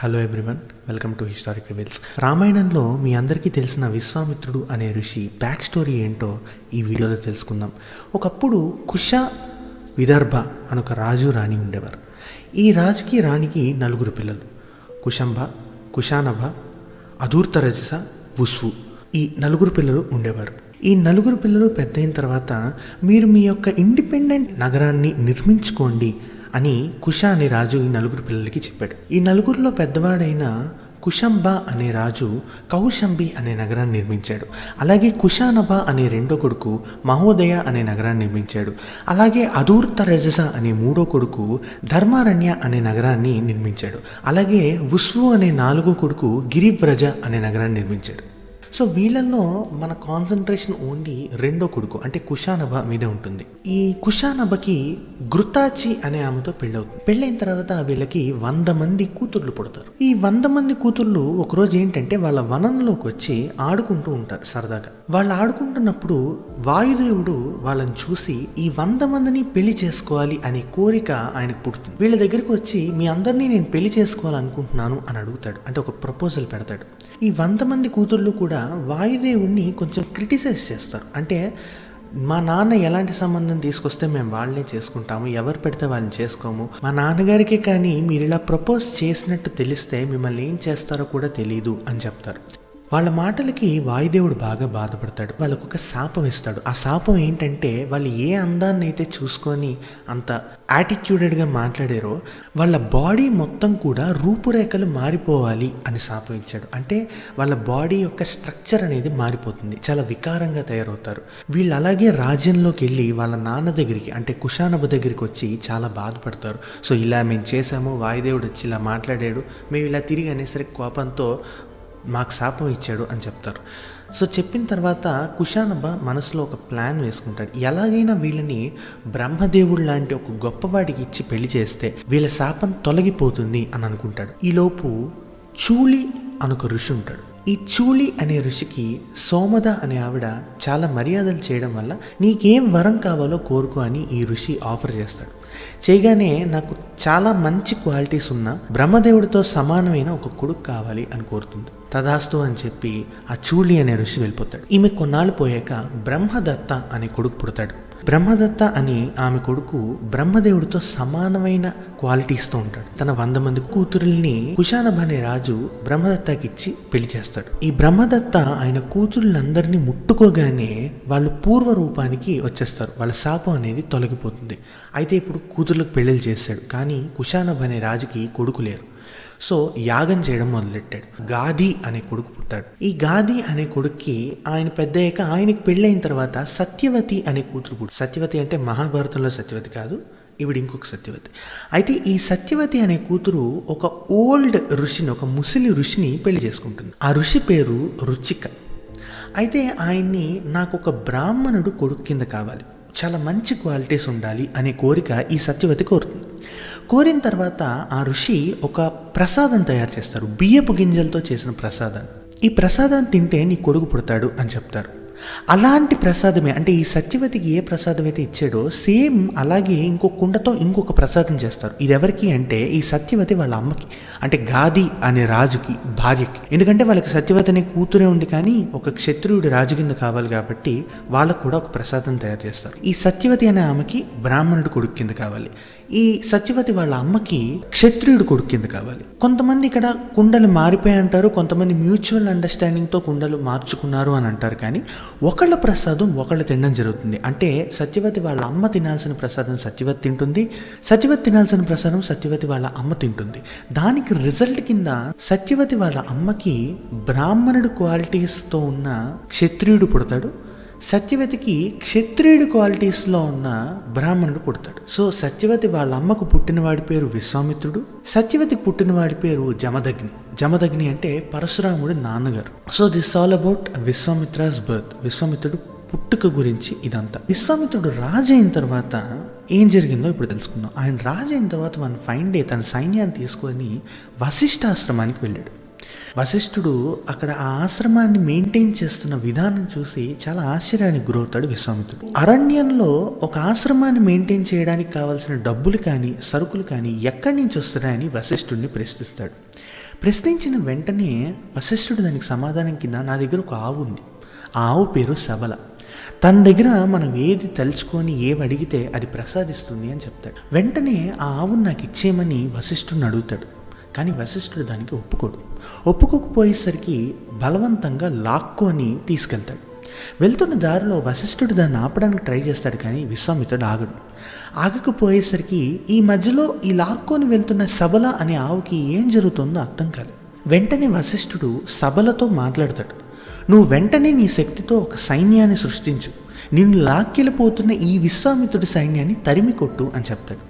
Hello everyone, welcome to historic reveals. రామాయణంలో మీ అందరికీ తెలిసిన విశ్వామిత్రుడు అనే ఋషి బ్యాక్ స్టోరీ ఏంటో ఈ వీడియోలో తెలుసుకుందాం. ఒకప్పుడు కుష విదర్భ అనొక రాజు రాణి ఉండేవారు. ఈ రాజుకి రాణికి 4 పిల్లలు. కుశంభ, కుశానభ, అధూర్తరజస, ఉస్వు. ఈ 4 పిల్లలు ఉండేవారు. ఈ 4 పిల్లలు పెద్ద అయిన తర్వాత మీరు మీ యొక్క ఇండిపెండెంట్ నగరాన్ని నిర్మించుకోండి అని కుష అనే రాజు ఈ 4 పిల్లలకి చెప్పాడు. ఈ 4లో పెద్దవాడైన కుశంభ అనే రాజు కౌశంబి అనే నగరాన్ని నిర్మించాడు. అలాగే కుశానభ అనే రెండో కొడుకు మహోదయ అనే నగరాన్ని నిర్మించాడు. అలాగే అధూర్తరజస అనే మూడో కొడుకు ధర్మారణ్య అనే నగరాన్ని నిర్మించాడు. అలాగే ఉస్వు అనే 4గో కొడుకు గిరివ్రజ అనే నగరాన్ని నిర్మించాడు. సో వీళ్ళల్లో మన కాన్సన్ట్రేషన్ ఓన్లీ రెండో కొడుకు అంటే కుశానభ మీదే ఉంటుంది. ఈ కుశానభకి ఘృతాచి అనే ఆమెతో పెళ్ళవుతుంది. పెళ్ళైన తర్వాత వీళ్ళకి 100 మంది కూతుర్లు పుడతారు. ఈ 100 మంది కూతుర్లు ఒకరోజు ఏంటంటే వాళ్ళ వనంలోకి వచ్చి ఆడుకుంటూ ఉంటారు సరదాగా. వాళ్ళు ఆడుకుంటున్నప్పుడు వాయుదేవుడు వాళ్ళని చూసి ఈ 100 మందిని పెళ్లి చేసుకోవాలి అనే కోరిక ఆయనకు పుడుతుంది. వీళ్ళ దగ్గరికి వచ్చి మీ అందరినీ నేను పెళ్లి చేసుకోవాలనుకుంటున్నాను అని అడుగుతాడు. అంటే ఒక ప్రపోజల్ పెడతాడు. ఈ 100 మంది కూతుర్లు కూడా వాయుదేవుడిని కొంచెం క్రిటిసైజ్ చేస్తారు. అంటే మా నాన్న ఎలాంటి సంబంధం తీసుకొస్తే మేము వాళ్ళనే చేసుకుంటాము, ఎవరు పెడితే వాళ్ళని చేసుకోము, మా నాన్నగారికి కానీ మీరు ఇలా ప్రపోజ్ చేసినట్టు తెలిస్తే మిమ్మల్ని ఏం చేస్తారో కూడా తెలియదు అని చెప్తారు. వాళ్ళ మాటలకి వాయుదేవుడు బాగా బాధపడతాడు. వాళ్ళకు ఒక శాపం ఇస్తాడు. ఆ శాపం ఏంటంటే వాళ్ళు ఏ అందాన్ని అయితే చూసుకొని అంత యాటిట్యూడెడ్గా మాట్లాడారో వాళ్ళ బాడీ మొత్తం కూడా రూపురేఖలు మారిపోవాలి అని శాపం ఇచ్చాడు. అంటే వాళ్ళ బాడీ యొక్క స్ట్రక్చర్ అనేది మారిపోతుంది, చాలా వికారంగా తయారవుతారు. వీళ్ళు అలాగే రాజ్యంలోకి వెళ్ళి వాళ్ళ నాన్న దగ్గరికి అంటే కుశానభ దగ్గరికి వచ్చి చాలా బాధపడతారు. సో ఇలా మేము చేసాము, వాయుదేవుడు వచ్చి ఇలా మాట్లాడాడు, మేము ఇలా తిరిగి అనేసరికి కోపంతో మాకు శాపం ఇచ్చాడు అని చెప్తారు. సో చెప్పిన తర్వాత కుశానభ మనసులో ఒక ప్లాన్ వేసుకుంటాడు. ఎలాగైనా వీళ్ళని బ్రహ్మదేవుడు లాంటి ఒక గొప్పవాడికి ఇచ్చి పెళ్లి చేస్తే వీళ్ళ శాపం తొలగిపోతుంది అని అనుకుంటాడు. ఈలోపు చూలి అనొక ఋషి ఉంటాడు. ఈ చూలి అనే ఋషికి సోమద అనే ఆవిడ చాలా మర్యాదలు చేయడం వల్ల నీకేం వరం కావాలో కోరుకో అని ఈ ఋషి ఆఫర్ చేస్తాడు. చేయగానే నాకు చాలా మంచి క్వాలిటీస్ ఉన్న బ్రహ్మదేవుడితో సమానమైన ఒక కొడుకు కావాలి అని కోరుతుంది. తదాస్తు అని చెప్పి ఆ చూలి అనే ఋషి వెళ్ళిపోతాడు. ఈమె కొన్నాళ్ళు పోయాక బ్రహ్మదత్త అనే కొడుకు పుడతాడు. బ్రహ్మదత్త అని ఆమె కొడుకు బ్రహ్మదేవుడితో సమానమైన క్వాలిటీస్తో ఉంటాడు. తన 100 మంది కూతురుల్ని కుశానభ అనే రాజు బ్రహ్మదత్తకి ఇచ్చి పెళ్లి చేస్తాడు. ఈ బ్రహ్మదత్త ఆయన కూతురులందరినీ ముట్టుకోగానే వాళ్ళు పూర్వ రూపానికి వచ్చేస్తారు. వాళ్ళ శాపం అనేది తొలగిపోతుంది. అయితే ఇప్పుడు కూతుర్లకు పెళ్లిళ్ళు చేస్తాడు. కానీ కుశానభ అనే రాజుకి కొడుకు లేరు. సో యాగం చేయడం మొదలెట్టాడు. గాది అనే కొడుకు పుట్టాడు. ఈ గాది అనే కొడుక్కి ఆయన పెద్దయ్యాక ఆయనకి పెళ్ళైన తర్వాత సత్యవతి అనే కూతురు పుట్టు. సత్యవతి అంటే మహాభారతంలో సత్యవతి కాదు, ఈవిడ ఇంకొక సత్యవతి. అయితే ఈ సత్యవతి అనే కూతురు ఒక ఓల్డ్ ఋషిని, ఒక ముసలి ఋషిని పెళ్లి చేసుకుంటుంది. ఆ ఋషి పేరు రుచిక. అయితే ఆయన్ని నాకు ఒక బ్రాహ్మణుడు కొడుకు కింద కావాలి, చాలా మంచి క్వాలిటీస్ ఉండాలి అనే కోరిక ఈ సత్యవతి కోరుతుంది. కోరిన తర్వాత ఆ ఋషి ఒక ప్రసాదం తయారు చేస్తారు, బియ్యపు గింజలతో చేసిన ప్రసాదం. ఈ ప్రసాదాన్ని తింటే నీ కొడుకు పుడతాడు అని చెప్తారు. అలాంటి ప్రసాదమే అంటే ఈ సత్యవతికి ఏ ప్రసాదం అయితే ఇచ్చాడో సేమ్ అలాగే ఇంకొక కుండతో ఇంకొక ప్రసాదం చేస్తారు. ఇది ఎవరికి అంటే ఈ సత్యవతి వాళ్ళ అమ్మకి అంటే గాది అనే రాజుకి భార్యకి. ఎందుకంటే వాళ్ళకి సత్యవతి అనే కూతురే ఉంది కానీ ఒక క్షత్రియుడి రాజు కింద కావాలి కాబట్టి వాళ్ళకు కూడా ఒక ప్రసాదం తయారు చేస్తారు. ఈ సత్యవతి అనే ఆమెకి బ్రాహ్మణుడు కొడుకు కింద కావాలి, ఈ సత్యవతి వాళ్ళ అమ్మకి క్షత్రియుడు కొడుకు కింద కావాలి. కొంతమంది ఇక్కడ కుండలు మారిపోయి అంటారు, కొంతమంది మ్యూచువల్ అండర్స్టాండింగ్తో కుండలు మార్చుకున్నారు అని అంటారు. కానీ ఒకళ్ళ ప్రసాదం ఒకళ్ళు తినడం జరుగుతుంది. అంటే సత్యవతి వాళ్ళ అమ్మ తినాల్సిన ప్రసాదం సత్యవతి తింటుంది, సత్యవతి తినాల్సిన ప్రసాదం సత్యవతి వాళ్ళ అమ్మ తింటుంది. దానికి రిజల్ట్ కింద సత్యవతి వాళ్ళ అమ్మకి బ్రాహ్మణుడు క్వాలిటీస్తో ఉన్న క్షత్రియుడు పుడతాడు, సత్యవతికి క్షత్రియుడి క్వాలిటీస్లో ఉన్న బ్రాహ్మణుడు పుడతాడు. సో సత్యవతి వాళ్ళ అమ్మకు పుట్టినవాడి పేరు విశ్వామిత్రుడు, సత్యవతికి పుట్టినవాడి పేరు జమదగ్ని. జమదగ్ని అంటే పరశురాముడి నాన్నగారు. So this all about Vishwamitra's birth. విశ్వామిత్రుడు పుట్టుక గురించి ఇదంతా. విశ్వామిత్రుడు రాజు అయిన తర్వాత ఏం జరిగిందో ఇప్పుడు తెలుసుకుందాం. ఆయన రాజు అయిన తర్వాత వన్ ఫైన్ డే తన సైన్యాన్ని తీసుకొని వశిష్ఠాశ్రమానికి వెళ్ళాడు. వశిష్ఠుడు అక్కడ ఆ ఆశ్రమాన్ని మెయింటైన్ చేస్తున్న విధానం చూసి చాలా ఆశ్చర్యానికి గురవుతాడు విశ్వామిత్రుడు. అరణ్యంలో ఒక ఆశ్రమాన్ని మెయింటైన్ చేయడానికి కావాల్సిన డబ్బులు కానీ సరుకులు కానీ ఎక్కడి నుంచి వస్తున్నాయని వశిష్ఠుడిని ప్రశ్నిస్తాడు. ప్రశ్నించిన వెంటనే వశిష్ఠుడు దానికి సమాధానం కింద, నా దగ్గర ఒక ఆవు ఉంది, ఆ ఆవు పేరు సబల, తన దగ్గర మనం ఏది తలుచుకొని ఏవి అడిగితే అది ప్రసాదిస్తుంది అని చెప్తాడు. వెంటనే ఆ ఆవును నాకు ఇచ్చేయమని వశిష్ఠుడిని అడుగుతాడు. కానీ వశిష్ఠుడు దానికి ఒప్పుకోకపోయేసరికి బలవంతంగా లాక్కొని తీసుకెళ్తాడు. వెళ్తున్న దారిలో వశిష్ఠుడు దాన్ని ఆపడానికి ట్రై చేస్తాడు, కానీ విశ్వామిత్రుడు ఆగకపోయేసరికి ఈ మధ్యలో ఈ లాక్కొని వెళ్తున్న సబల అనే ఆవుకి ఏం జరుగుతుందో అర్థం కాలేదు. వెంటనే వశిష్ఠుడు సబలతో మాట్లాడతాడు, నువ్వు వెంటనే నీ శక్తితో ఒక సైన్యాన్ని సృష్టించు, నిన్ను లాక్కెళ్ళిపోతున్న ఈ విశ్వామిత్రుడి సైన్యాన్ని తరిమి కొట్టు అని చెప్తాడు.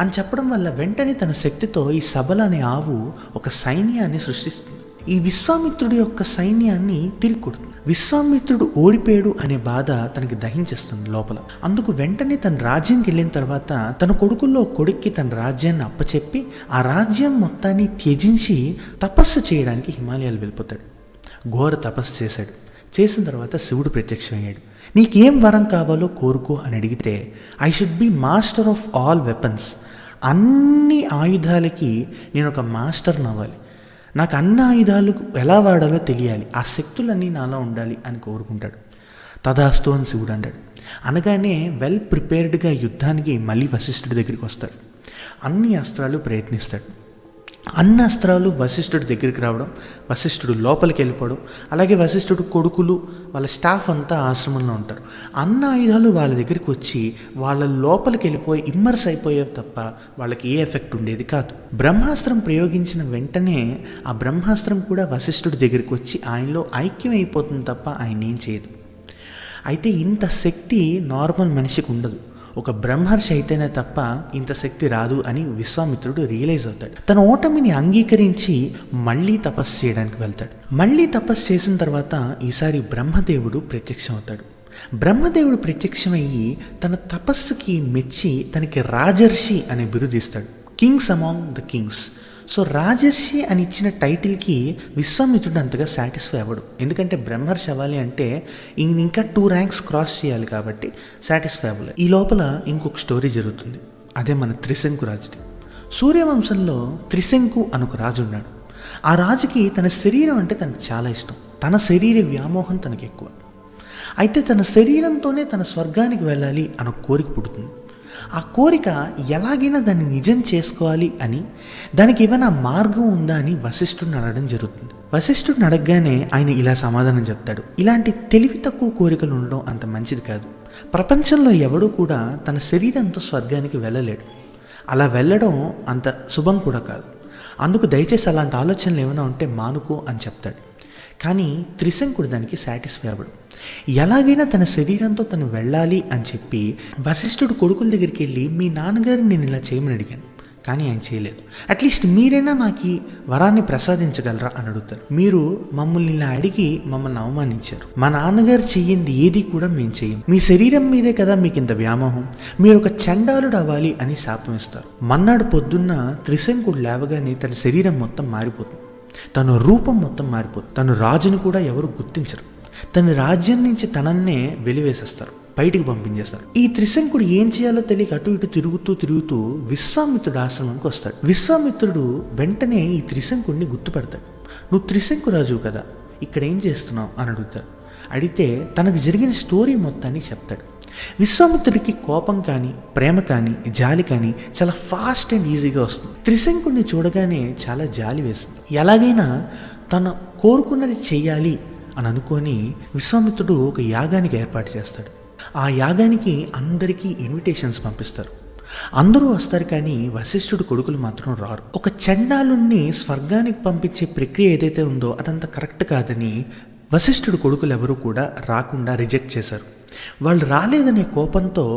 అని చెప్పడం వల్ల వెంటనే తన శక్తితో ఈ సబల అనే ఆవు ఒక సైన్యాన్ని సృష్టిస్తుంది. ఈ విశ్వామిత్రుడి యొక్క సైన్యాన్ని తిరిగి కొడుతుంది. విశ్వామిత్రుడు ఓడిపోయాడు అనే బాధ తనకి దహించేస్తుంది లోపల. అందుకు వెంటనే తన రాజ్యంకి వెళ్ళిన తర్వాత తన కొడుకుల్లో కొడుక్కి తన రాజ్యాన్ని అప్పచెప్పి ఆ రాజ్యం మొత్తాన్ని త్యజించి తపస్సు చేయడానికి హిమాలయాలు వెళ్ళిపోతాడు. ఘోర తపస్సు చేశాడు. చేసిన తర్వాత శివుడు ప్రత్యక్షమయ్యాడు. నీకేం వరం కావాలో కోరుకో అని అడిగితే, I should be master of all weapons, అన్ని ఆయుధాలకి నేను ఒక మాస్టర్ని అవ్వాలి, నాకు అన్ని ఆయుధాలు ఎలా వాడాలో తెలియాలి, ఆ శక్తులన్నీ నాలో ఉండాలి అని కోరుకుంటాడు. తదాస్తు అని శివుడు అంటాడు. అనగానే వెల్ ప్రిపేర్డ్గా యుద్ధానికి మళ్ళీ వశిష్ఠుడి దగ్గరికి వస్తాడు. అన్ని అస్త్రాలు ప్రయత్నిస్తాడు. అన్ని అస్త్రాలు వశిష్ఠుడి దగ్గరికి రావడం, వశిష్ఠుడు లోపలికి వెళ్ళిపోవడం, అలాగే వశిష్ఠుడు కొడుకులు వాళ్ళ స్టాఫ్ అంతా ఆశ్రమంలో ఉంటారు. అన్ని ఆయుధాలు వాళ్ళ దగ్గరికి వచ్చి వాళ్ళ లోపలికి వెళ్ళిపోయి ఇమ్మర్స్ అయిపోయేవి తప్ప వాళ్ళకి ఏ ఎఫెక్ట్ ఉండేది కాదు. బ్రహ్మాస్త్రం ప్రయోగించిన వెంటనే ఆ బ్రహ్మాస్త్రం కూడా వశిష్ఠుడి దగ్గరికి వచ్చి ఆయనలో ఐక్యం అయిపోతుంది తప్ప ఆయన ఏం చేయదు. అయితే ఇంత శక్తి నార్మల్ మనిషికి ఉండదు, ఒక బ్రహ్మర్షి అయితేనే తప్ప ఇంత శక్తి రాదు అని విశ్వామిత్రుడు రియలైజ్ అవుతాడు. తన ఓటమిని అంగీకరించి మళ్ళీ తపస్సు చేయడానికి వెళ్తాడు. మళ్ళీ తపస్సు చేసిన తర్వాత ఈసారి బ్రహ్మదేవుడు ప్రత్యక్షం అవుతాడు. బ్రహ్మదేవుడు ప్రత్యక్షమయ్యి తన తపస్సుకి మెచ్చి తనకి రాజర్షి అనే బిరుదు ఇస్తాడు, kings among the kings. So రాజర్షి అని ఇచ్చిన టైటిల్కి విశ్వామిత్రుడు అంతగా సాటిస్ఫై అవ్వడు. ఎందుకంటే బ్రహ్మర్షి అవ్వాలి అంటే ఈయన ఇంకా 2 ర్యాంక్స్ క్రాస్ చేయాలి కాబట్టి సాటిస్ఫై అవ్వలేదు. ఈ లోపల ఇంకొక స్టోరీ జరుగుతుంది. అదే మన త్రిశంకు రాజుది. సూర్యవంశంలో త్రిశంకు అనొక రాజు ఉన్నాడు. ఆ రాజుకి తన శరీరం అంటే తనకు చాలా ఇష్టం. తన శరీర వ్యామోహం తనకు ఎక్కువ. అయితే తన శరీరంతోనే తన స్వర్గానికి వెళ్ళాలి అన్న కోరిక పుడుతుంది. ఆ కోరిక ఎలాగైనా దాన్ని నిజం చేసుకోవాలి అని, దానికి ఏమైనా మార్గం ఉందా అని వశిష్ఠుడిని అడగడం జరుగుతుంది. వశిష్ఠుడిని అడగగానే ఆయన ఇలా సమాధానం చెప్తాడు, ఇలాంటి తెలివి తక్కువ కోరికలు ఉండడం అంత మంచిది కాదు. ప్రపంచంలో ఎవడూ కూడా తన శరీరంతో స్వర్గానికి వెళ్ళలేడు. అలా వెళ్ళడం అంత శుభం కూడా కాదు. అందుకు దయచేసి అలాంటి ఆలోచనలు ఏమైనా ఉంటే మానుకో అని చెప్తాడు. కానీ త్రిశంకుడు దానికి సాటిస్ఫై అవ్వడు. ఎలాగైనా తన శరీరంతో తను వెళ్ళాలి అని చెప్పి వశిష్ఠుడు కొడుకుల దగ్గరికి వెళ్ళి, మీ నాన్నగారిని నేను ఇలా చేయమని అడిగాను కానీ ఆయన చేయలేదు, అట్లీస్ట్ మీరైనా నాకు ఈ వరాన్ని ప్రసాదించగలరా అని అడుగుతారు. మీరు మమ్మల్ని ఇలా అడిగి మమ్మల్ని అవమానించారు, మా నాన్నగారు చెయ్యింది ఏది కూడా మేము చెయ్యం, మీ శరీరం మీదే కదా మీకు ఇంత వ్యామోహం, మీరు ఒక చండాలుడు అవ్వాలి అని శాపం ఇస్తారు. మన్నాడు పొద్దున్న త్రిశంకుడు లేవగానే తన శరీరం మొత్తం మారిపోతుంది, తన రూపం మొత్తం మారిపోతుంది. తను రాజుని కూడా ఎవరు గుర్తించరు. తన రాజ్యం నుంచి తనన్నే వెలివేసేస్తారు, బయటికి పంపించేస్తారు. ఈ త్రిశంకుడు ఏం చేయాలో తెలియక అటు ఇటు తిరుగుతూ విశ్వామిత్రుడు ఆశ్రమానికి వస్తాడు. విశ్వామిత్రుడు వెంటనే ఈ త్రిశంకుడిని గుర్తుపడతాడు. నువ్వు త్రిశంకు రాజు కదా, ఇక్కడ ఏం చేస్తున్నావు అని అడుగుతాడు. అడిగితే తనకు జరిగిన స్టోరీ మొత్తాన్ని చెప్తాడు. విశ్వామిత్రుడికి కోపం కానీ ప్రేమ కానీ జాలి కానీ చాలా ఫాస్ట్ అండ్ ఈజీగా వస్తుంది. త్రిశంకుడిని చూడగానే చాలా జాలి వేస్తుంది. ఎలాగైనా తను కోరుకున్నది చెయ్యాలి అని అనుకొని విశ్వామిత్రుడు ఒక యాగానికి ఏర్పాటు చేస్తాడు. ఆ యాగానికి అందరికీ ఇన్విటేషన్స్ పంపిస్తారు. అందరూ వస్తారు కానీ వశిష్ఠుడు కొడుకులు మాత్రం రారు. ఒక చండాలుణ్ణి స్వర్గానికి పంపించే ప్రక్రియ ఏదైతే ఉందో అదంతా కరెక్ట్ కాదని వశిష్ఠుడు కొడుకులు ఎవరూ కూడా రాకుండా రిజెక్ట్ చేశారు. వాళ్ళు రాలేదనే కోపంతో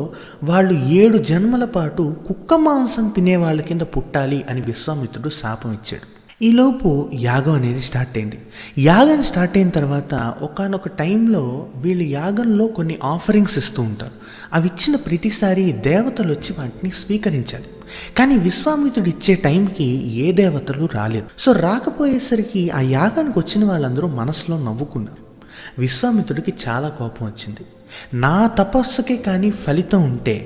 వాళ్ళు 7 జన్మల పాటు కుక్క మాంసం తినే వాళ్ళ కింద పుట్టాలి అని విశ్వామిత్రుడు శాపం ఇచ్చాడు. ఈలోపు యాగం అనేది స్టార్ట్ అయింది. యాగం స్టార్ట్ అయిన తర్వాత ఒకానొక టైంలో వీళ్ళు యాగంలో కొన్ని ఆఫరింగ్స్ ఇస్తూ ఉంటారు. అవి ఇచ్చిన ప్రతిసారి దేవతలు వచ్చి వాటిని స్వీకరించాలి. కానీ విశ్వామిత్రుడు ఇచ్చే టైంకి ఏ దేవతలు రాలేదు. సో రాకపోయేసరికి ఆ యాగానికి వచ్చిన వాళ్ళందరూ మనసులో నవ్వుకున్నారు. విశ్వామిత్రుడికి చాలా కోపం వచ్చింది. నా తపస్సుకే కానీ ఫలితం ఉంటే,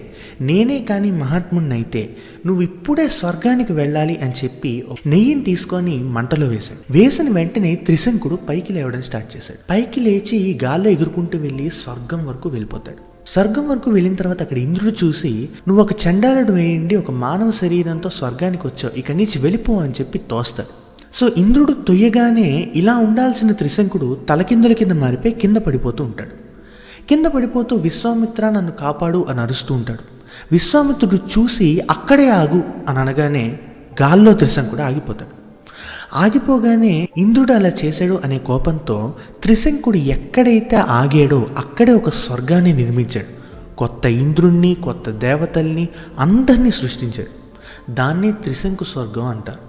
నేనే కానీ మహాత్ముడినైతే నువ్వు ఇప్పుడే స్వర్గానికి వెళ్ళాలి అని చెప్పి నెయ్యిని తీసుకొని మంటలో వేశాడు. వేసిన వెంటనే త్రిశంకుడు పైకి లేవడం స్టార్ట్ చేశాడు. పైకి లేచి గాల్లో ఎగురుకుంటూ వెళ్ళి స్వర్గం వరకు వెళ్ళిపోతాడు. స్వర్గం వరకు వెళ్ళిన తర్వాత అక్కడ ఇంద్రుడు చూసి, నువ్వు ఒక చండాలుడు వేయండి, ఒక మానవ శరీరంతో స్వర్గానికి వచ్చావు, ఇక్కడి నుంచి వెళ్ళిపో అని చెప్పి తోస్తాడు. సో ఇంద్రుడు తొయ్యగానే ఇలా ఉండాల్సిన త్రిశంకుడు తలకిందుల కింద మారిపోయి కింద పడిపోతూ ఉంటాడు. కింద పడిపోతూ విశ్వామిత్ర నన్ను కాపాడు అని అరుస్తూ ఉంటాడు. విశ్వామిత్రుడు చూసి అక్కడే ఆగు అని అనగానే గాల్లో త్రిశంకుడు ఆగిపోతాడు. ఆగిపోగానే ఇంద్రుడు అలా చేశాడు అనే కోపంతో త్రిశంకుడు ఎక్కడైతే ఆగాడో అక్కడే ఒక స్వర్గాన్ని నిర్మించాడు. కొత్త ఇంద్రుణ్ణి, కొత్త దేవతల్ని, అందరినీ సృష్టించాడు. దాన్ని త్రిశంకు స్వర్గం అంటారు.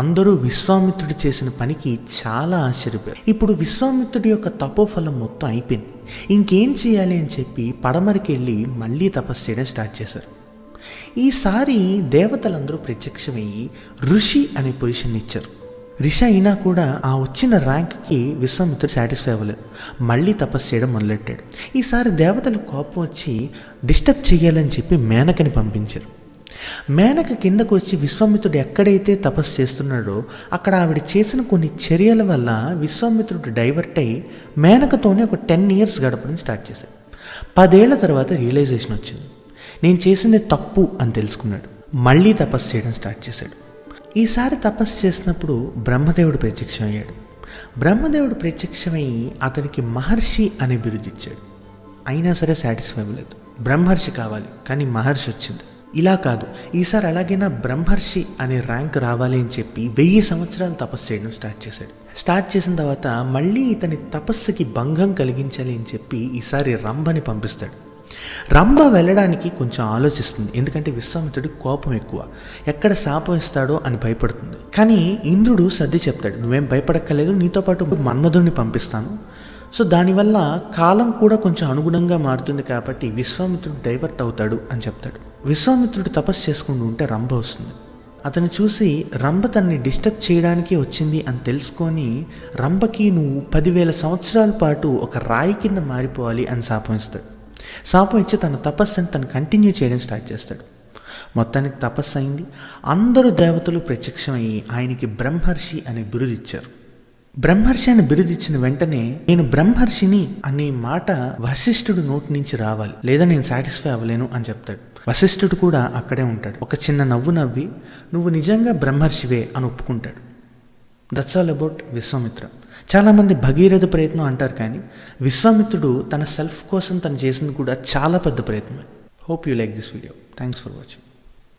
అందరూ విశ్వామిత్రుడు చేసిన పనికి చాలా ఆశ్చర్యపోయారు. ఇప్పుడు విశ్వామిత్రుడి యొక్క తపోఫలం మొత్తం అయిపోయింది. ఇంకేం చేయాలి అని చెప్పి పడమరికి వెళ్ళి మళ్ళీ తపస్సు చేయడం స్టార్ట్ చేశారు. ఈసారి దేవతలందరూ ప్రత్యక్షమయ్యి ఋషి అనే పొజిషన్ ఇచ్చారు. ఋషి అయినా కూడా ఆ వచ్చిన ర్యాంక్కి విశ్వామిత్రుడు సాటిస్ఫై అవ్వలేదు. మళ్ళీ తపస్సు చేయడం మొదలెట్టాడు. ఈసారి దేవతలకు కోపం వచ్చి డిస్టర్బ్ చేయాలని చెప్పి మేనకని పంపించారు. మేనక కిందకు వచ్చి విశ్వామిత్రుడు ఎక్కడైతే తపస్సు చేస్తున్నాడో అక్కడ ఆవిడ చేసిన కొన్ని చర్యల వల్ల విశ్వామిత్రుడు డైవర్ట్ అయ్యి మేనకతోనే ఒక 10 years గడపడం స్టార్ట్ చేశాడు. 10 ఏళ్ల తర్వాత రియలైజేషన్ వచ్చింది. నేను చేసింది తప్పు అని తెలుసుకున్నాడు. మళ్ళీ తపస్సు చేయడం స్టార్ట్ చేశాడు. ఈసారి తపస్సు చేసినప్పుడు బ్రహ్మదేవుడు ప్రత్యక్షమయ్యాడు. బ్రహ్మదేవుడు ప్రత్యక్షమయ్యి అతనికి మహర్షి అనే బిరుదు ఇచ్చాడు. అయినా సరే సాటిస్ఫై అవ్వలేదు. బ్రహ్మర్షి కావాలి, కానీ మహర్షి వచ్చింది. ఇలా కాదు, ఈసారి అలాగైనా బ్రహ్మర్షి అనే ర్యాంక్ రావాలి అని చెప్పి 1000 సంవత్సరాలు తపస్సు చేయడం స్టార్ట్ చేశాడు. స్టార్ట్ చేసిన తర్వాత మళ్ళీ ఇతని తపస్సుకి భంగం కలిగించాలి అని చెప్పి ఈసారి రంభని పంపిస్తాడు. రంభ వెళ్ళడానికి కొంచెం ఆలోచిస్తుంది, ఎందుకంటే విశ్వామిత్రుడికి కోపం ఎక్కువ, ఎక్కడ శాపం ఇస్తాడో అని భయపడుతుంది. కానీ ఇంద్రుడు సర్ది చెప్తాడు, నువ్వేం భయపడక్కర్లేదు, నీతో పాటు మన్మధుడిని పంపిస్తాను. సో దానివల్ల కాలం కూడా కొంచెం అనుగుణంగా మారుతుంది కాబట్టి విశ్వామిత్రుడు డైవర్ట్ అవుతాడు అని చెప్తాడు. విశ్వామిత్రుడు తపస్సు చేసుకుంటూ ఉంటే రంభ వస్తుంది. అతను చూసి రంభ తనని డిస్టర్బ్ చేయడానికి వచ్చింది అని తెలుసుకొని రంభకి నువ్వు 10,000 సంవత్సరాల పాటు ఒక రాయి కింద మారిపోవాలి అని శాపం ఇస్తాడు. శాపం ఇచ్చి తన తపస్సుని తను కంటిన్యూ చేయడం స్టార్ట్ చేస్తాడు. మొత్తానికి తపస్సు అయింది. అందరూ దేవతలు ప్రత్యక్షమయ్యి ఆయనకి బ్రహ్మర్షి అనే బిరుదు ఇచ్చారు. బ్రహ్మర్షి అని బిరుదు ఇచ్చిన వెంటనే నేను బ్రహ్మర్షిని అనే మాట వశిష్ఠుడు నోటి నుంచి రావాలి, లేదా నేను సాటిస్ఫై అవ్వలేను అని చెప్తాడు. వశిష్ఠుడు కూడా అక్కడే ఉంటాడు. ఒక చిన్న నవ్వు నవ్వి నువ్వు నిజంగా బ్రహ్మర్షివే అని ఒప్పుకుంటాడు. That's all about Vishwamitra. చాలామంది భగీరథ ప్రయత్నం అంటారు, కానీ విశ్వామిత్రుడు తన సెల్ఫ్ కోసం తను చేసింది కూడా చాలా పెద్ద ప్రయత్నమే. Hope you like this video. Thanks for watching.